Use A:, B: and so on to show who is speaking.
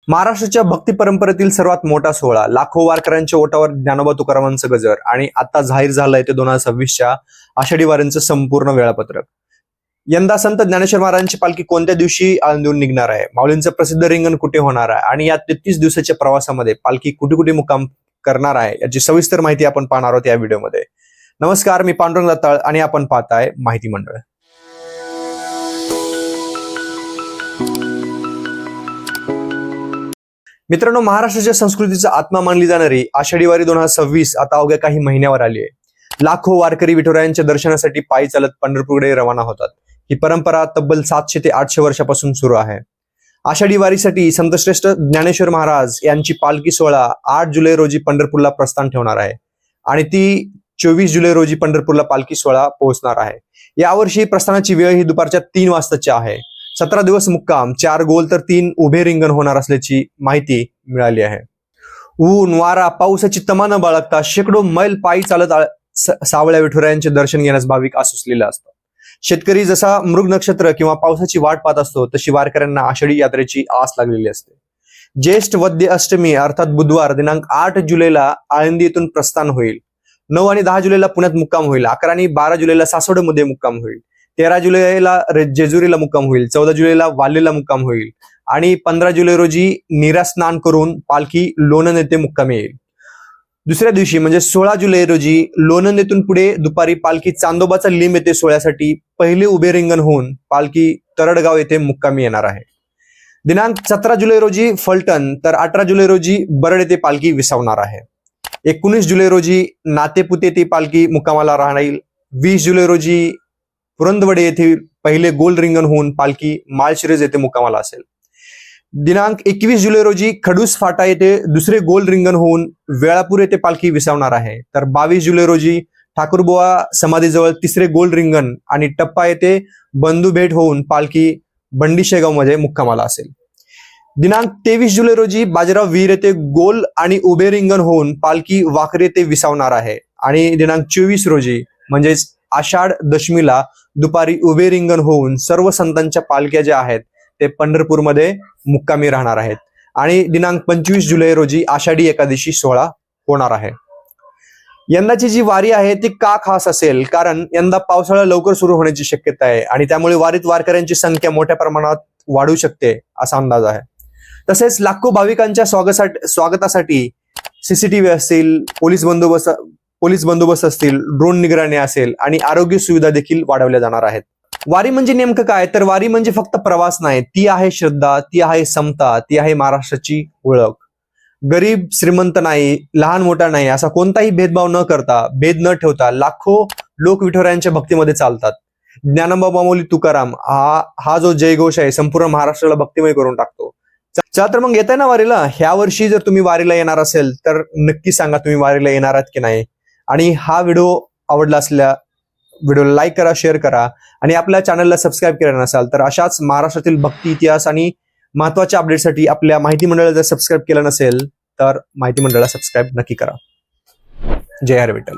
A: महाराष्ट्राच्या भक्ती परंपरेतील सर्वात मोठा सोहळा, लाखो वारकऱ्यांच्या ओटावर ज्ञानोबा तुकारामांचं गजर आणि आता जाहीर झालंय ते 2026च्या आषाढी वारींचं संपूर्ण वेळापत्रक. यंदा संत ज्ञानेश्वर महाराजांची पालखी कोणत्या दिवशी आळंदीहून निघणार आहे, माऊलींचं प्रसिद्ध रिंगण कुठे होणार आहे आणि या 33 दिवसाच्या प्रवासामध्ये पालखी कुठे कुठे मुक्काम करणार आहे याची सविस्तर माहिती आपण पाहणार आहोत या व्हिडिओमध्ये. नमस्कार, मी पांडुरंग दत्ताळ आणि आपण पाहताय माहिती मंडळ. मित्रांनो, महाराष्ट्राच्या संस्कृतीचा आत्मा मानली जाणारी आषाढी वारी 2026 आता अवघ्या काही महिन्यावर आली आहे. लाखो वारकरी विठुरायांच्या दर्शनासाठी पायी चालत पंढरपूरकडे रवाना होतात. ही परंपरा तब्बल 700 ते 800 वर्षापासून सुरू आहे. आषाढी वारीसाठी संतश्रेष्ठ ज्ञानेश्वर महाराज यांची पालखी सोहळा 8 जुलै रोजी पंढरपूरला प्रस्थान ठेवणार आहे आणि ती 24 जुलै रोजी पंढरपूरला पालखी सोहळा पोहोचणार आहे. यावर्षी प्रस्थानाची वेळ ही दुपारच्या 3 वाजताची आहे. 17 दिवस मुक्काम, 4 गोल तर 3 उभे रिंगण होणार असल्याची माहिती मिळाली आहे. ऊन, वारा, पावसाची तमा न बाळगता शेकडो मैल पायी चालत सावळ्या विठुरायांचे दर्शन घेण्यास भाविक आसुसलेले असतात. शेतकरी जसा मृग नक्षत्र किंवा पावसाची वाट पाहत असतो, तशी वारकऱ्यांना आषाढी यात्रेची आस लागलेली असते. ज्येष्ठ वद्य अष्टमी अर्थात बुधवार दिनांक 8 जुलैला आळंदी येथून प्रस्थान होईल. 9 आणि 10 जुलैला पुण्यात मुक्काम होईल. 11 आणि 12 जुलैला सासवडमध्ये मुक्काम होईल. 13 जुलैला जेजुरीला मुक्काम होईल. 14 जुलैला वाल्हेला मुक्काम होईल आणि 15 जुलै रोजी नीरा स्नान करून पालखी लोणंद येथे मुक्कामी येईल. दुसऱ्या दिवशी म्हणजे 16 जुलै रोजी लोणंद येथून पुढे दुपारी पालखी चांदोबाचा लिंब येथे सोहळ्यासाठी पहिले उभे रिंगण होऊन पालखी तरडगाव येथे मुक्कामी येणार आहे. दिनांक 17 जुलै रोजी फलटण तर 18 जुलै रोजी बरड येथे पालखी विसावणार आहे. 19 जुलै रोजी नातेपुते येथे पालखी मुक्कामाला राहणार. 20 जुलै रोजी पुरंदवडे येथे पहिले गोल रिंगण होऊन पालखी माळशिरस येथे मुक्कामाला असेल. दिनांक 21 जुलै रोजी खडूस फाटा येथे दुसरे गोल रिंगण होऊन वेळापूर येथे पालखी विसावणार आहे. तर 22 जुलै रोजी ठाकूरबुवा समाधीजवळ तिसरे गोल रिंगण आणि टप्पा येथे बंधू भेट होऊन पालखी बंडी शेगाव मध्ये मुक्कामाला असेल. दिनांक 23 जुलै रोजी बाजीराव विहीर येथे गोल आणि उभे रिंगण होऊन पालखी वाखरी येथे विसावणार आहे आणि दिनांक 24 रोजी म्हणजेच आषाढ दशमीला दुपारी उभे रिंगण होऊन सर्व संतांच्या पालख्या ज्या आहेत ते पंढरपूरमध्ये मुक्कामी राहणार आहेत आणि दिनांक 25 जुलै रोजी आषाढी एकादशी सोहळा होणार आहे. यंदाची जी वारी आहे ती का खास असेल, कारण यंदा पावसाळा लवकर सुरू होण्याची शक्यता आहे आणि त्यामुळे वारीत वारकऱ्यांची संख्या मोठ्या प्रमाणात वाढू शकते असा अंदाज आहे. तसेच लाखो भाविकांच्या स्वागतासाठी सीसीटीव्ही असतील, पोलीस बंदोबस्त असतील, ड्रोन निगराणी असेल आणि आरोग्य सुविधा देखील वाढवल्या जाणार आहेत. वारी म्हणजे नेमकं काय, तर वारी म्हणजे फक्त प्रवास नाही, ती आहे श्रद्धा, ती आहे समता, ती आहे महाराष्ट्राची ओळख. गरीब श्रीमंत नाही, लहान मोठा नाही असा कोणताही भेदभाव न करता, भेद न ठेवता लाखो लोक विठुरायांच्या भक्तीमध्ये चालतात. ज्ञानोबा माऊली तुकाराम हा जो जयघोष आहे संपूर्ण महाराष्ट्राला भक्तिमय करून टाकतो. चला तर मग येताय ना वारीला. ह्या वर्षी जर तुम्ही वारीला येणार असेल तर नक्की सांगा तुम्ही वारीला येणार आहात की नाही. आणि हा व्हिडिओ आवडला असल्या व्हिडिओला लाईक करा, शेअर करा आणि आपल्या चॅनलला सबस्क्राईब केलं नसाल तर अशाच महाराष्ट्रातील भक्ती, इतिहास आणि महत्वाच्या अपडेटसाठी आपल्या माहिती मंडळाला जर सबस्क्राईब केलं नसेल तर माहिती मंडळाला सबस्क्राईब नक्की करा. जय हर विठ्ठल.